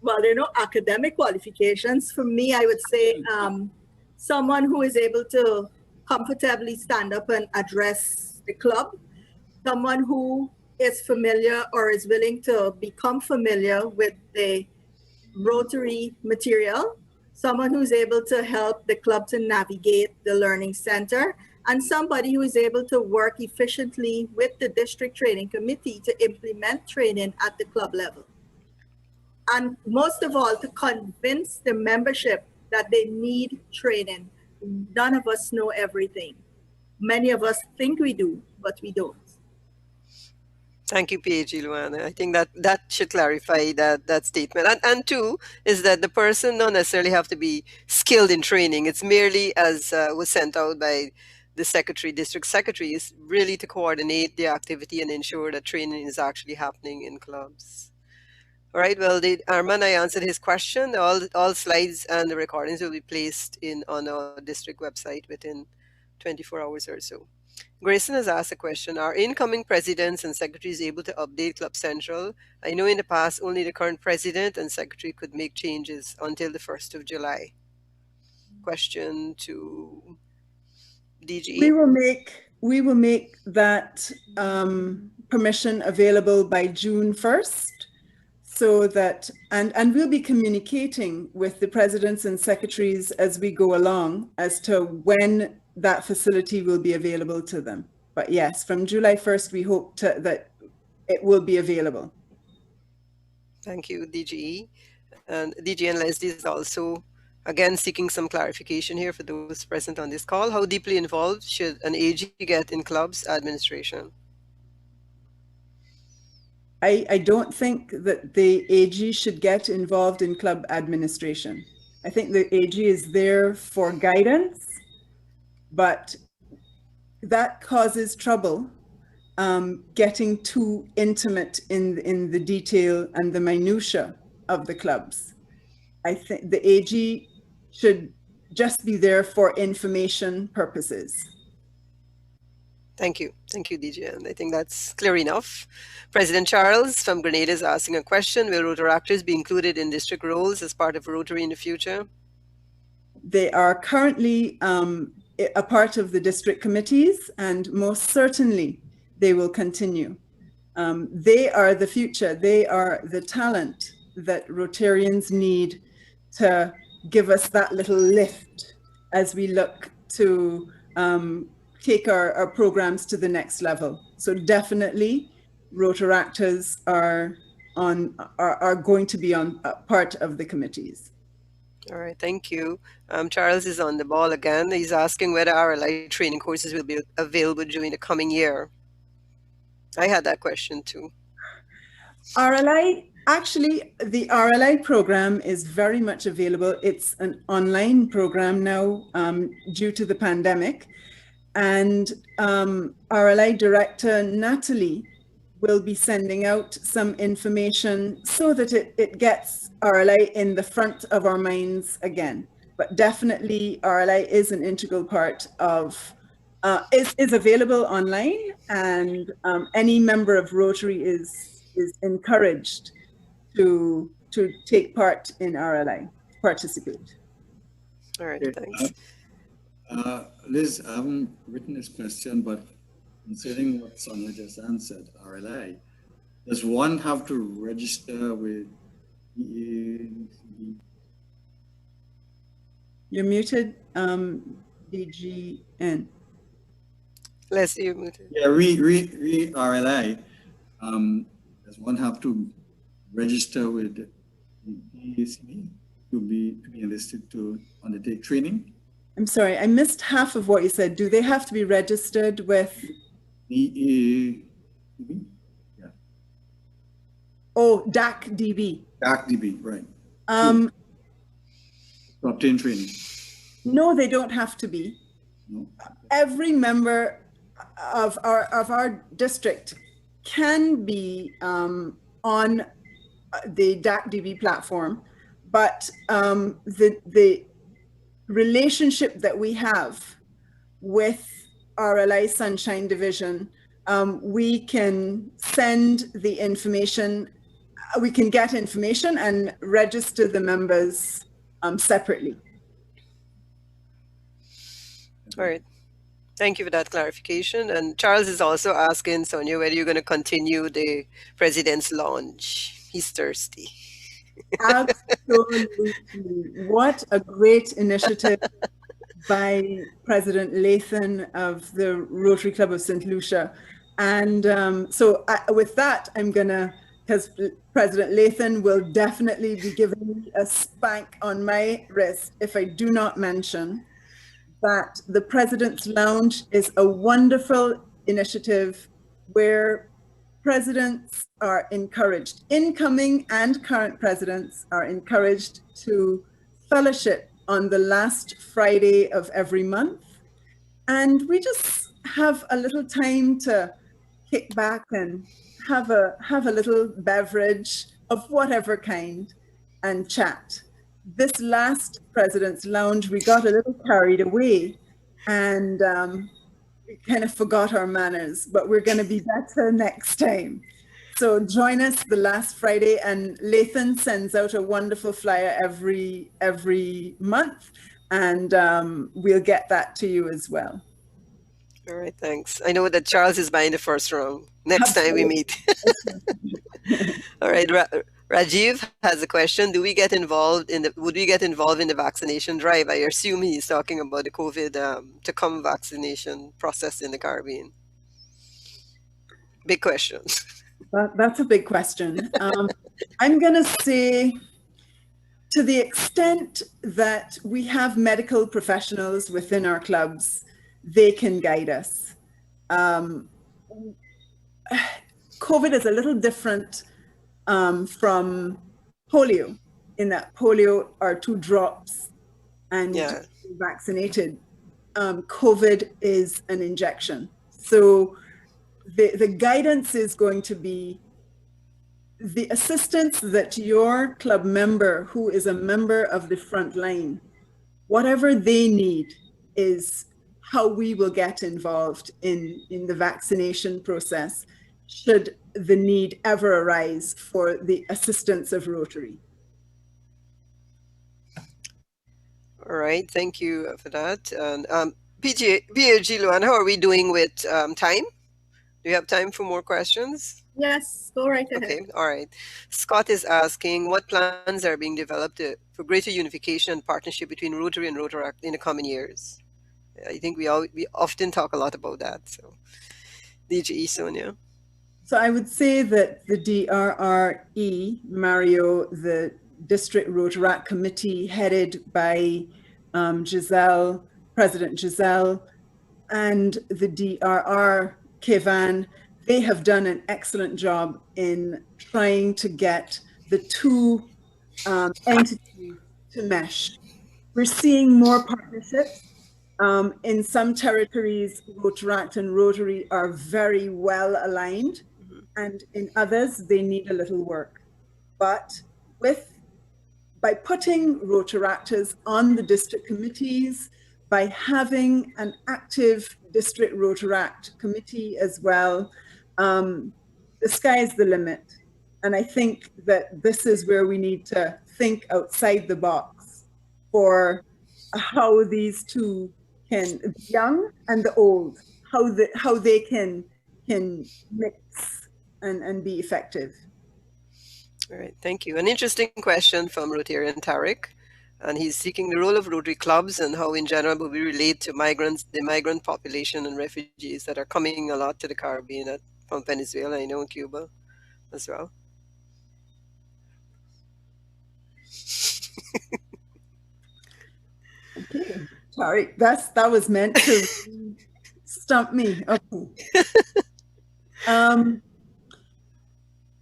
Well, there are no academic qualifications. For me, I would say someone who is able to comfortably stand up and address the club, someone who is familiar or is willing to become familiar with the Rotary material, someone who's able to help the club to navigate the learning center, and somebody who is able to work efficiently with the district training committee to implement training at the club level. And most of all, to convince the membership that they need training. None of us know everything. Many of us think we do, but we don't. Thank you, PhD Luana. I think that should clarify that statement. And two is that the person don't necessarily have to be skilled in training. It's merely, as was sent out by the district secretary, is really to coordinate the activity and ensure that training is actually happening in clubs. All right, well, Arman, I answered his question. All slides and the recordings will be placed on our district website within 24 hours or so. Grayson has asked a question. Are incoming presidents and secretaries able to update Club Central? I know in the past only the current president and secretary could make changes until the 1st of July. Question to DG. We will make that permission available by June 1st. So that, and we'll be communicating with the presidents and secretaries as we go along as to when that facility will be available to them. But yes, from July 1st, we hope that it will be available. Thank you, DG. And DG and Leslie is also, again, seeking some clarification here for those present on this call. How deeply involved should an AG get in clubs administration? I don't think that the AG should get involved in club administration. I think the AG is there for guidance, but that causes trouble getting too intimate in the detail and the minutia of the clubs. I think the AG should just be there for information purposes. Thank you, DG, and I think that's clear enough. President Charles from Grenada is asking a question. Will Rotaractors be included in district roles as part of Rotary in the future? They are currently a part of the district committees, and most certainly they will continue. They are the future. They are the talent that Rotarians need to give us that little lift as we look to take our programs to the next level. So definitely Rotaractors are going to be on part of the committees. All right, thank you. Charles is on the ball again. He's asking whether RLI training courses will be available during the coming year. I had that question too. RLI, actually, the RLI program is very much available. It's an online program now due to the pandemic. And RLI Director Natalie will be sending out some information so that it gets RLI in the front of our minds again. But definitely RLI is an integral part of, is available online, and any member of Rotary is encouraged to take part in RLI, participate. All right, Okay. thanks. Liz, I haven't written this question, but considering what Sonia just answered, RLI, does one have to register with EACB? You're muted, DGN. Leslie, you're muted. Yeah, RLI. Does one have to register with the EACB to be enlisted to undertake training? I'm sorry, I missed half of what you said. Do they have to be registered with? EACB? Yeah. Oh, DAC-DB. DAC-DB, right. To obtain training? No, they don't have to be. No. Every member of our district can be on the DAC-DB platform, but the relationship that we have with RLI Sunshine Division, we can send the information, we can get information and register the members separately. All right. Thank you for that clarification. And Charles is also asking Sonia whether you're going to continue the President's Lounge. He's thirsty. Absolutely. What a great initiative by President Lathan of the Rotary Club of St. Lucia. And with that, I'm gonna, because President Lathan will definitely be giving me a spank on my wrist if I do not mention that the President's Lounge is a wonderful initiative where presidents are encouraged, incoming and current presidents are encouraged to fellowship on the last Friday of every month. And we just have a little time to kick back and have a little beverage of whatever kind and chat. This last President's Lounge, we got a little carried away and we kind of forgot our manners, but we're going to be better next time. So join us the last Friday, and Lathan sends out a wonderful flyer every month, and we'll get that to you as well. All right, thanks. I know that Charles is buying the first round next time we meet. All right, Rajiv has a question. Would we get involved in the vaccination drive? I assume he's talking about the COVID to come vaccination process in the Caribbean. Big question. That's a big question. I'm going to say, to the extent that we have medical professionals within our clubs, they can guide us. COVID is a little different from polio, in that polio are 2 drops and you're vaccinated. COVID is an injection. So the guidance is going to be the assistance that your club member, who is a member of the front line, whatever they need is how we will get involved in the vaccination process, should the need ever arise for the assistance of Rotary. All right, thank you for that. And PG Luan, how are we doing with time? Do you have time for more questions? Yes, go right ahead. Okay, all right. Scott is asking what plans are being developed for greater unification and partnership between Rotary and Rotaract in the coming years. I think we often talk a lot about that. So, DGE, Sonia. So I would say that the DRRE, Mario, the District Rotaract Committee headed by President Giselle, and the DRR, Kevan. They have done an excellent job in trying to get the two entities to mesh. We're seeing more partnerships. In some territories, Rotaract and Rotary are very well aligned, and in others, they need a little work. But by putting Rotaractors on the district committees, by having an active district Rotaract committee as well, the sky is the limit. And I think that this is where we need to think outside the box for how these two can, the young and the old, how they can mix and be effective. All right, thank you. An interesting question from Rotarian Tariq, and he's seeking the role of Rotary clubs and how in general will we relate to migrants, the migrant population and refugees that are coming a lot to the Caribbean from Venezuela, I know, in Cuba as well. Okay, sorry, that was meant to stump me. Okay.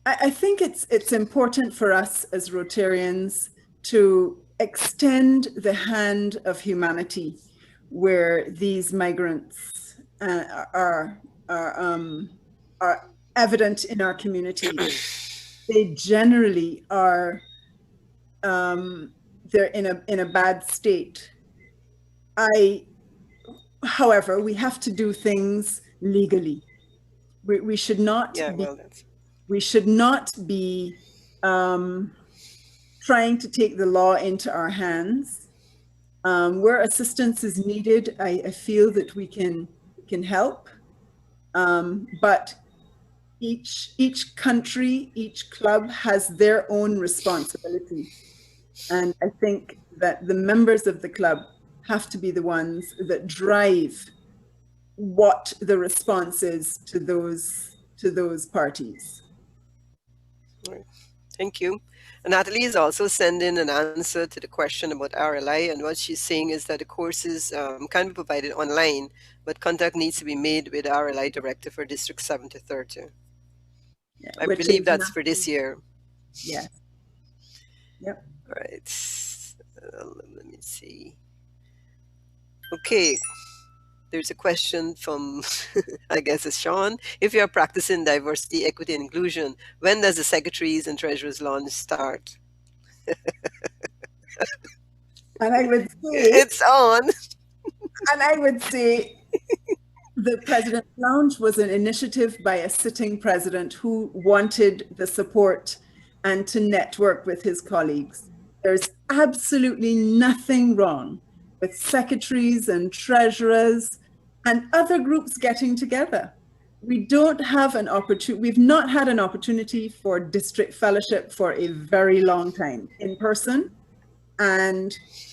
I think it's important for us as Rotarians to extend the hand of humanity where these migrants are evident in our community. They generally are they're in a bad state. However, we have to do things legally. We should not we should not be trying to take the law into our hands. Where assistance is needed, I feel that we can help. But each country, each club has their own responsibility. And I think that the members of the club have to be the ones that drive what the response is to those parties. Right. Thank you. And Natalie is also sending an answer to the question about RLI, and what she's saying is that the courses can be provided online, but contact needs to be made with RLI director for District 7 to 30. Yeah, I believe that's for this year. Yes. Yep. All right. Let me see. Okay. There's a question from, I guess it's Sean. If you're practicing diversity, equity, and inclusion, when does the secretaries and treasurers launch start? And I would say it's on. And I would say the President's Lounge was an initiative by a sitting president who wanted the support and to network with his colleagues. There's absolutely nothing wrong with secretaries and treasurers and other groups getting together. We don't have an opportunity, we've not had an opportunity for district fellowship for a very long time in person, and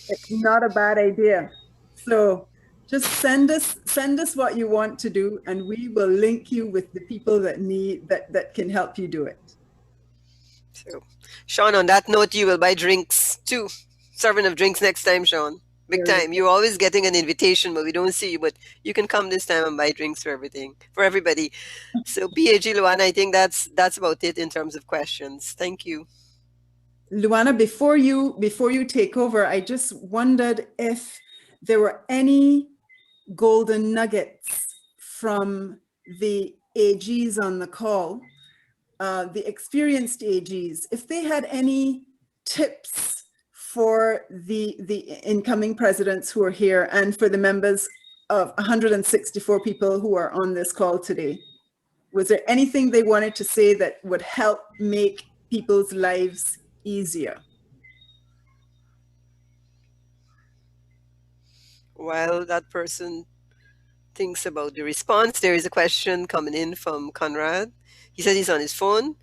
it's not a bad idea. So just send us what you want to do, and we will link you with the people that can help you do it. So, Sean, on that note, you will buy drinks too. Serving of drinks next time, Sean. Big time. You're always getting an invitation, but we don't see you. But you can come this time and buy drinks for everybody. So, PAG Luana, I think that's about it in terms of questions. Thank you. Luana, before you take over, I just wondered if there were any golden nuggets from the AGs on the call, the experienced AGs, if they had any tips for the incoming presidents who are here and for the members of 164 people who are on this call today. Was there anything they wanted to say that would help make people's lives easier? While that person thinks about the response, there is a question coming in from Conrad. He says he's on his phone.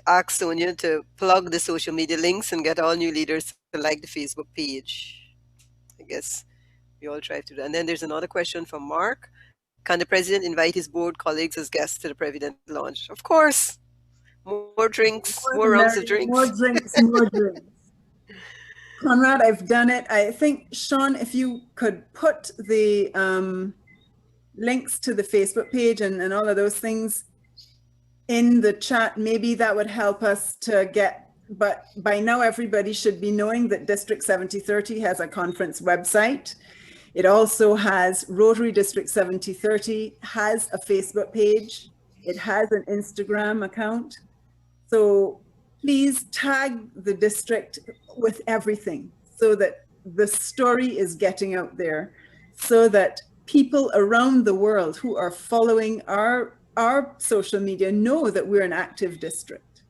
Ask Sonia to plug the social media links and get all new leaders to like the Facebook page. I guess we all try to do that. And then there's another question from Mark. Can the president invite his board colleagues as guests to the president launch? Of course. More drinks, more rounds of drinks. More drinks, more drinks. Conrad, I've done it. I think, Sean, if you could put the links to the Facebook page and all of those things in the chat, maybe that would help us to get, but by now everybody should be knowing that District 7030 has a conference website. It also has Rotary District 7030 has a Facebook page. It has an Instagram account. So please tag the district with everything so that the story is getting out there, so that people around the world who are following our social media know that we're an active district.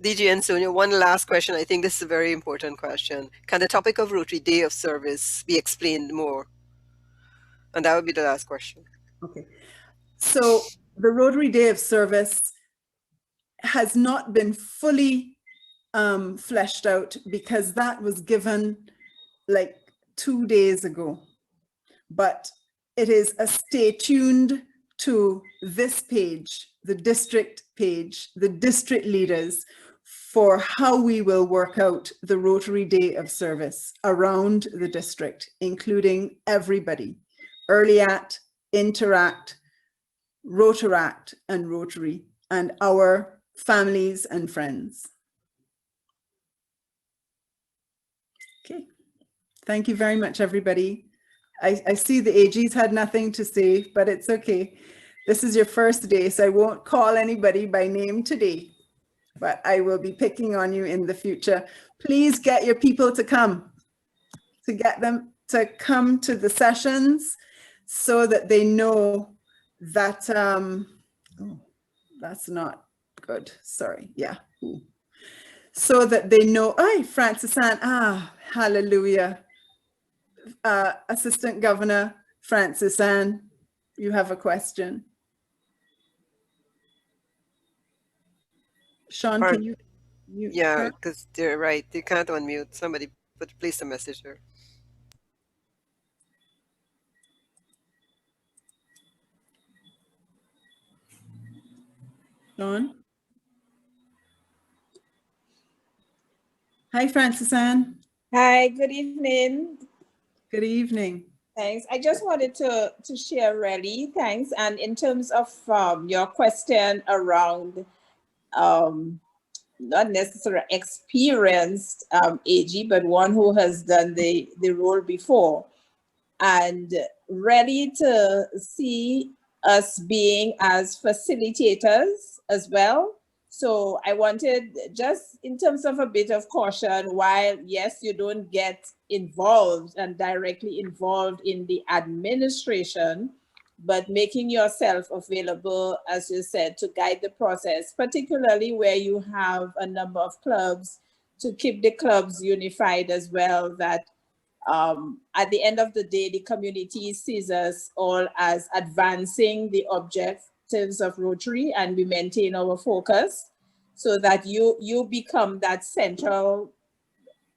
DG and Sonia, one last question. I think this is a very important question. Can the topic of Rotary Day of Service be explained more? And that would be the last question. Okay. So the Rotary Day of Service has not been fully fleshed out because that was given like 2 days ago. But it is a stay tuned to this page, the district page, the district leaders, for how we will work out the Rotary Day of Service around the district, including everybody, Early Act, Interact, Rotaract, and Rotary, and our families and friends. Okay, thank you very much, everybody. I see the AGs had nothing to say, but it's okay. This is your first day, so I won't call anybody by name today, but I will be picking on you in the future. Please get your people to come, to get them to come to the sessions so that they know that, oh, that's not good, sorry, yeah. Ooh. So that they know, ay, Francis Ann, hallelujah. Assistant Governor Francis Ann, you have a question. Sean, can you mute Yeah, her? because they're right. They can't unmute. Somebody place a message there. Sean? Hi, Francis Ann. Hi, good evening. Good evening. Thanks. I just wanted to share really, thanks. And in terms of your question around not necessarily experienced AG, but one who has done the role before, and ready to see us being as facilitators as well. So I wanted, just in terms of a bit of caution, while yes, you don't get involved and directly involved in the administration, but making yourself available, as you said, to guide the process, particularly where you have a number of clubs, to keep the clubs unified as well, that at the end of the day, the community sees us all as advancing the objectives of Rotary, and we maintain our focus so that you become that central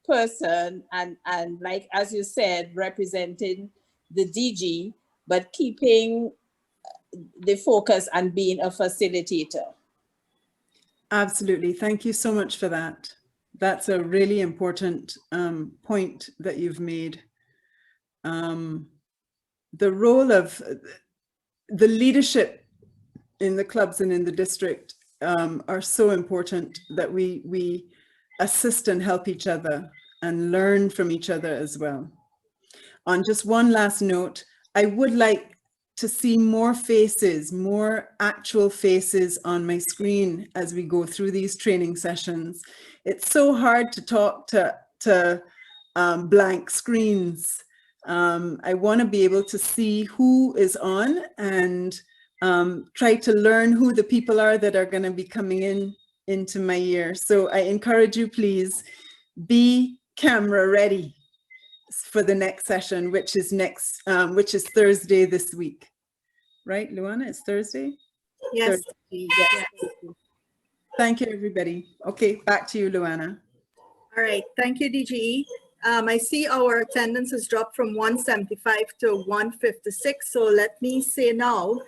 person and like, as you said, representing the DG, but keeping the focus and being a facilitator. Absolutely. Thank you so much for that. That's a really important point that you've made. The role of the leadership in the clubs and in the district are so important, that we assist and help each other and learn from each other as well. On just one last note, I would like to see more faces, more actual faces on my screen as we go through these training sessions. It's so hard to talk to blank screens. I want to be able to see who is on and try to learn who the people are that are going to be coming into my ear. So I encourage you, please be camera ready for the next session, which is Thursday this week. Right, Luana, it's Thursday? Yes. Thursday. Yes. Thank you, everybody. Okay, back to you, Luana. All right, thank you, DGE. I see our attendance has dropped from 175 to 156. So let me say now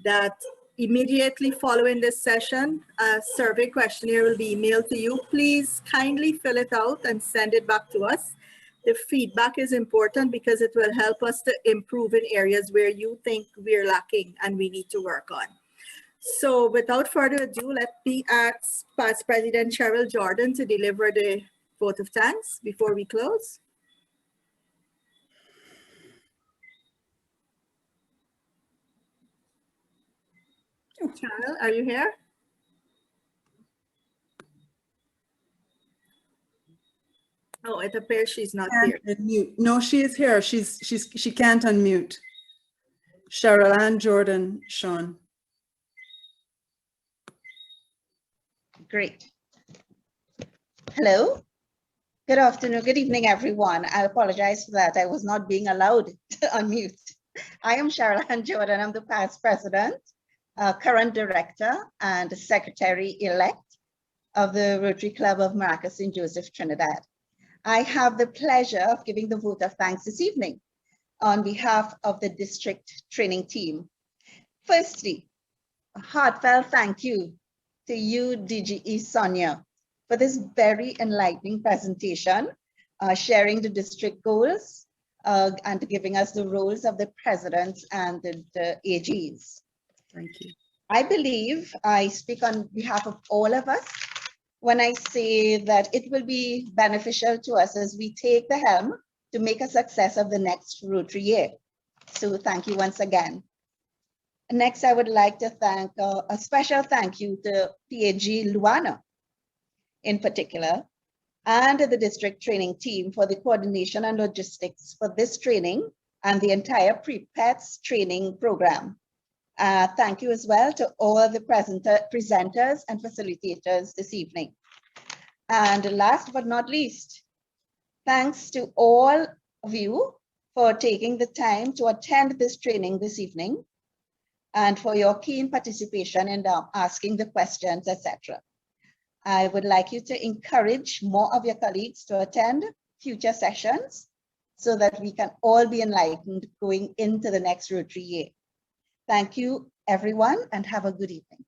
that Immediately following this session, a survey questionnaire will be emailed to you. Please kindly fill it out and send it back to us. The feedback is important because it will help us to improve in areas where you think we're lacking and we need to work on. So without further ado, let me ask Past President Cheryl Jordan to deliver the vote of thanks before we close. Cheryl, are you here? Oh, it appears she's not here. Unmute. No, she is here. She can't unmute. Cheryl Ann Jordan, Sean. Great. Hello. Good afternoon. Good evening, everyone. I apologize for that. I was not being allowed to unmute. I am Cheryl Ann Jordan. I'm the past president, current director, and secretary-elect of the Rotary Club of Maracas St. Joseph, Trinidad. I have the pleasure of giving the vote of thanks this evening on behalf of the district training team. Firstly, a heartfelt thank you to you, DGE Sonia, for this very enlightening presentation, sharing the district goals and giving us the roles of the presidents and the AGs. Thank you. I believe I speak on behalf of all of us when I say that it will be beneficial to us as we take the helm to make a success of the next Rotary year. So thank you once again. Next, I would like to thank a special thank you to PAG Luana in particular, and the district training team for the coordination and logistics for this training and the entire pre-PETS training program. Thank you as well to all the presenters and facilitators this evening. And last but not least, thanks to all of you for taking the time to attend this training this evening and for your keen participation in asking the questions, etc. I would like you to encourage more of your colleagues to attend future sessions so that we can all be enlightened going into the next Rotary year. Thank you, everyone, and have a good evening.